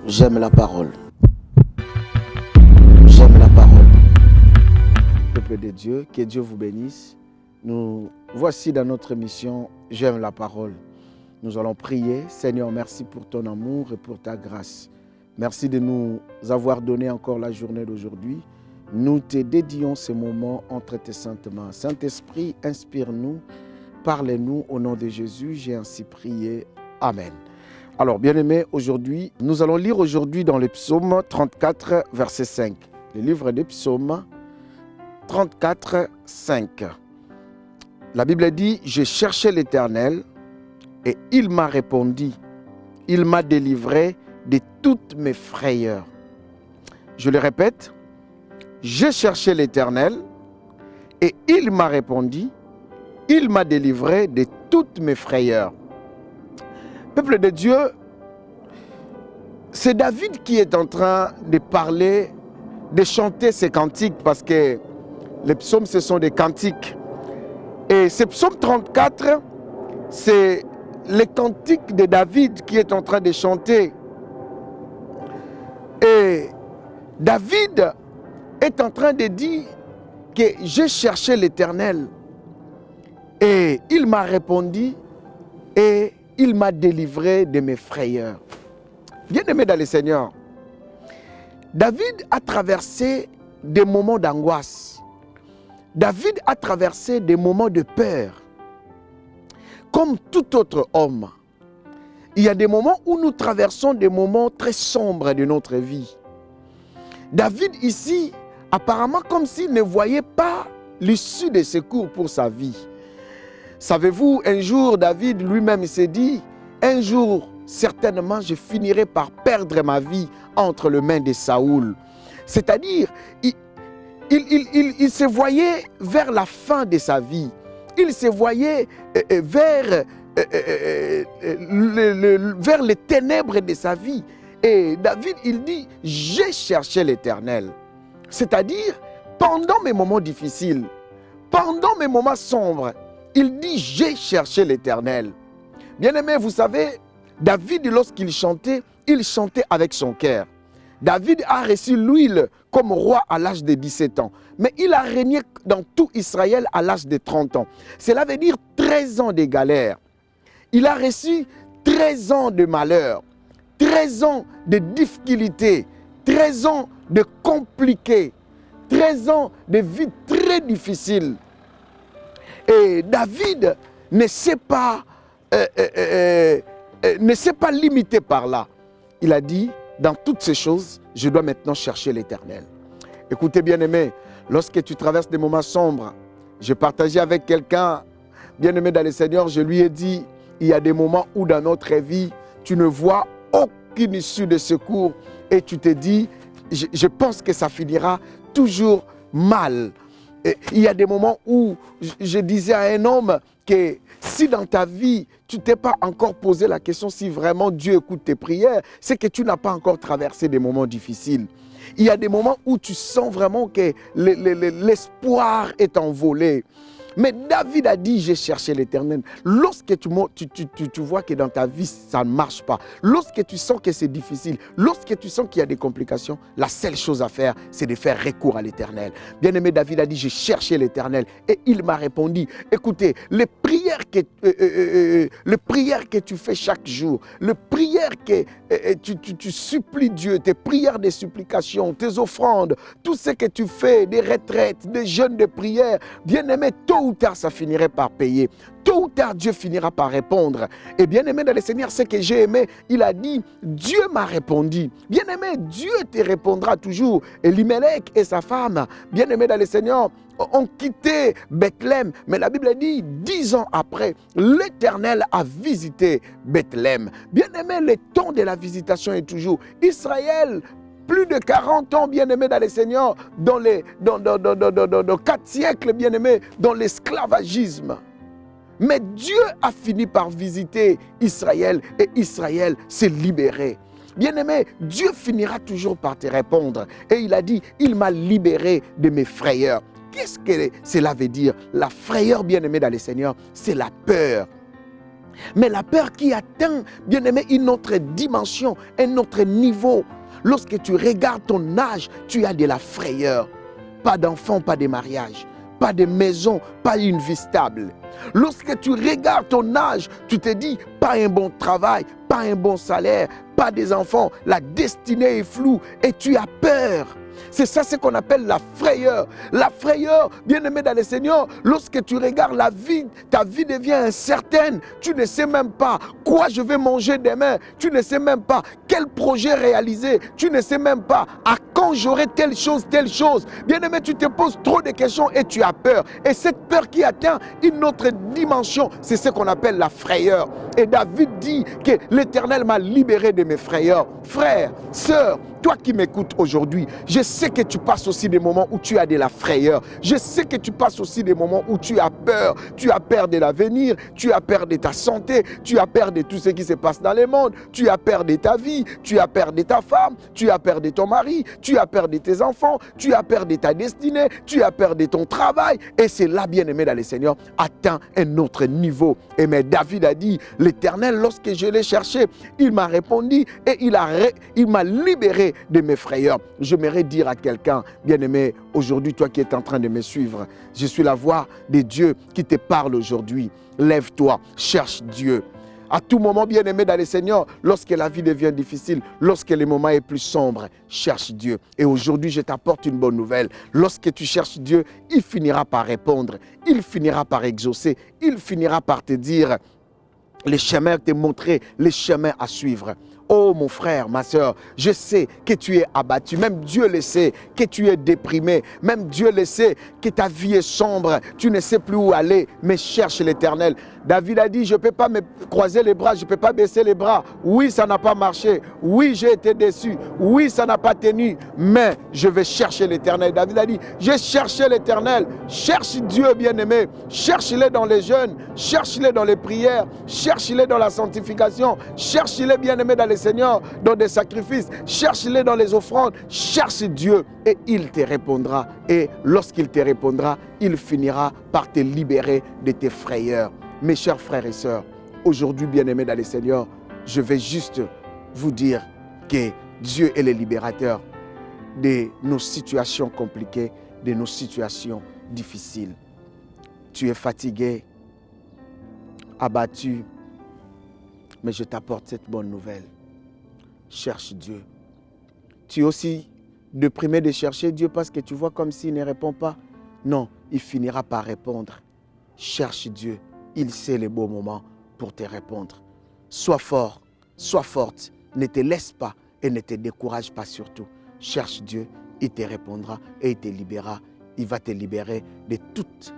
J'aime la parole. J'aime la parole. Peuple de Dieu, que Dieu vous bénisse. Nous voici dans notre émission J'aime la parole. Nous allons prier. Seigneur, merci pour ton amour et pour ta grâce. Merci de nous avoir donné encore la journée d'aujourd'hui. Nous te dédions ce moment entre tes saintes mains. Saint-Esprit, inspire-nous, parle-nous au nom de Jésus. J'ai ainsi prié. Amen. Alors, bien-aimés, aujourd'hui, nous allons lire aujourd'hui dans le psaume 34, verset 5. Le livre des psaumes 34, 5. La Bible dit « J'ai cherché l'Éternel et il m'a répondu. Il m'a délivré de toutes mes frayeurs. » Je le répète. « J'ai cherché l'Éternel et il m'a répondu. Il m'a délivré de toutes mes frayeurs. » Peuple de Dieu, c'est David qui est en train de parler, de chanter ces cantiques, parce que les psaumes, ce sont des cantiques. Et ce psaume 34, c'est les cantiques de David qui est en train de chanter. Et David est en train de dire que j'ai cherché l'Éternel et il m'a répondu et il m'a délivré de mes frayeurs. Bien-aimé dans le Seigneur, David a traversé des moments d'angoisse. David a traversé des moments de peur. Comme tout autre homme, il y a des moments où nous traversons des moments très sombres de notre vie. David ici, apparemment comme s'il ne voyait pas l'issue des secours pour sa vie. Savez-vous, un jour, David lui-même s'est dit, un jour, certainement, je finirai par perdre ma vie entre les mains de Saoul. C'est-à-dire, il se voyait vers la fin de sa vie. Il se voyait vers les ténèbres de sa vie. Et David, il dit, j'ai cherché l'Éternel. C'est-à-dire, pendant mes moments difficiles, pendant mes moments sombres, il dit, j'ai cherché l'Éternel. Bien-aimé, vous savez, David, lorsqu'il chantait avec son cœur. David a reçu l'huile comme roi à l'âge de 17 ans. Mais il a régné dans tout Israël à l'âge de 30 ans. Cela veut dire 13 ans de galère. Il a reçu 13 ans de malheur, 13 ans de difficultés, 13 ans de compliqués, 13 ans de vie très difficile. Et David ne s'est pas limité par là. Il a dit, dans toutes ces choses, je dois maintenant chercher l'Éternel. Écoutez, bien-aimé, lorsque tu traverses des moments sombres, j'ai partagé avec quelqu'un, bien-aimé dans le Seigneur, je lui ai dit, il y a des moments où dans notre vie, tu ne vois aucune issue de secours et tu te dis, je pense que ça finira toujours mal. Et il y a des moments où je disais à un homme que si dans ta vie, tu ne t'es pas encore posé la question si vraiment Dieu écoute tes prières, c'est que tu n'as pas encore traversé des moments difficiles. Il y a des moments où tu sens vraiment que l'espoir est envolé. Mais David a dit, j'ai cherché l'Éternel. Lorsque tu vois que dans ta vie, ça ne marche pas, lorsque tu sens que c'est difficile, lorsque tu sens qu'il y a des complications, la seule chose à faire, c'est de faire recours à l'Éternel. Bien-aimé, David a dit, j'ai cherché l'Éternel et il m'a répondu. Écoutez, les prières que tu fais chaque jour, les prières que tu supplies Dieu, tes prières de supplication, tes offrandes, tout ce que tu fais, des retraites, des jeûnes de prière, bien-aimé, tôt ou tard, ça finirait par payer. Tôt ou tard, Dieu finira par répondre. Et bien aimé dans le Seigneur, ce que j'ai aimé, il a dit, Dieu m'a répondu. Bien aimé, Dieu te répondra toujours. Elimelech et sa femme, bien aimé dans le Seigneur, ont quitté Bethléem. Mais la Bible dit, 10 ans après, l'Éternel a visité Bethléem. Bien aimé, le temps de la visitation est toujours Israël. Plus de 40 ans, bien-aimés dans les Seigneurs, dans 4 siècles, bien-aimés, dans l'esclavagisme. Mais Dieu a fini par visiter Israël et Israël s'est libéré. Bien-aimé, Dieu finira toujours par te répondre. Et il a dit, il m'a libéré de mes frayeurs. Qu'est-ce que cela veut dire? La frayeur, bien-aimé dans les Seigneurs, c'est la peur. Mais la peur qui atteint, bien aimé, une autre dimension, un autre niveau. Lorsque tu regardes ton âge, tu as de la frayeur. Pas d'enfants, pas de mariage, pas de maison, pas une vie stable. Lorsque tu regardes ton âge, tu te dis, pas un bon travail, pas un bon salaire, pas des enfants, la destinée est floue et tu as peur. C'est ça ce qu'on appelle la frayeur. La frayeur, bien-aimé dans le Seigneur, lorsque tu regardes la vie, ta vie devient incertaine. Tu ne sais même pas quoi je vais manger demain. Tu ne sais même pas quel projet réaliser. Tu ne sais même pas à quand j'aurai telle chose, telle chose. Bien-aimé, tu te poses trop de questions et tu as peur. Et cette peur qui atteint une autre dimension, c'est ce qu'on appelle la frayeur. Et David dit que l'Éternel m'a libéré de mes frayeurs. Frère, sœur, toi qui m'écoutes aujourd'hui, je sais que tu passes aussi des moments où tu as de la frayeur. Je sais que tu passes aussi des moments où tu as peur. Tu as peur de l'avenir, tu as peur de ta santé, tu as peur de tout ce qui se passe dans le monde, tu as peur de ta vie, tu as peur de ta femme, tu as peur de ton mari, tu as peur de tes enfants, tu as peur de ta destinée, tu as peur de ton travail. Et c'est là, bien-aimé dans le Seigneur, atteint un autre niveau. Et mais David a dit, l'Éternel, lorsque je l'ai cherché, il m'a répondu et il m'a libéré de mes frayeurs. J'aimerais dire à quelqu'un, bien-aimé, aujourd'hui, toi qui es en train de me suivre, je suis la voix de Dieu qui te parle aujourd'hui. Lève-toi, cherche Dieu. À tout moment, bien-aimé dans le Seigneur, lorsque la vie devient difficile, lorsque le moment est plus sombre, cherche Dieu. Et aujourd'hui, je t'apporte une bonne nouvelle. Lorsque tu cherches Dieu, il finira par répondre, il finira par exaucer, il finira par te dire les chemins, te montrer les chemins à suivre. Oh mon frère, ma soeur, je sais que tu es abattu. Même Dieu le sait que tu es déprimé. Même Dieu le sait que ta vie est sombre. Tu ne sais plus où aller, mais cherche l'Éternel. David a dit, je ne peux pas me croiser les bras, je ne peux pas baisser les bras. Oui, ça n'a pas marché. Oui, j'ai été déçu. Oui, ça n'a pas tenu. Mais je vais chercher l'Éternel. David a dit, j'ai cherché l'Éternel. Cherche Dieu bien-aimé. Cherche-le dans les jeûnes. Cherche-le dans les prières. Cherche-le dans la sanctification. Cherche-le bien-aimé dans les Seigneur, dans des sacrifices, cherche-les dans les offrandes, cherche Dieu et il te répondra. Et lorsqu'il te répondra, il finira par te libérer de tes frayeurs. Mes chers frères et sœurs, aujourd'hui, bien-aimés dans le Seigneur, je vais juste vous dire que Dieu est le libérateur de nos situations compliquées, de nos situations difficiles. Tu es fatigué, abattu, mais je t'apporte cette bonne nouvelle. Cherche Dieu. Tu es aussi déprimé de chercher Dieu parce que tu vois comme s'il ne répond pas. Non, il finira par répondre. Cherche Dieu. Il sait les beaux moments pour te répondre. Sois fort, sois forte. Ne te laisse pas et ne te décourage pas surtout. Cherche Dieu, il te répondra et il te libérera. Il va te libérer de toutes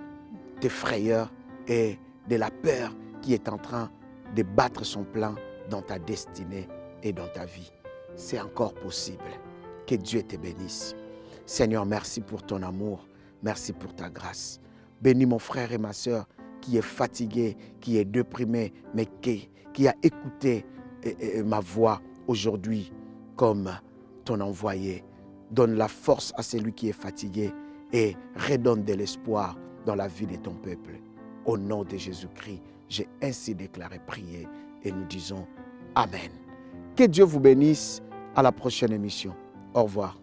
tes frayeurs et de la peur qui est en train de battre son plein dans ta destinée et dans ta vie. C'est encore possible. Que Dieu te bénisse. Seigneur, merci pour ton amour. Merci pour ta grâce. Bénis mon frère et ma sœur qui est fatigué, qui est déprimé, mais qui a écouté ma voix aujourd'hui comme ton envoyé. Donne la force à celui qui est fatigué et redonne de l'espoir dans la vie de ton peuple. Au nom de Jésus-Christ, j'ai ainsi déclaré, prié et nous disons Amen. Que Dieu vous bénisse. À la prochaine émission. Au revoir.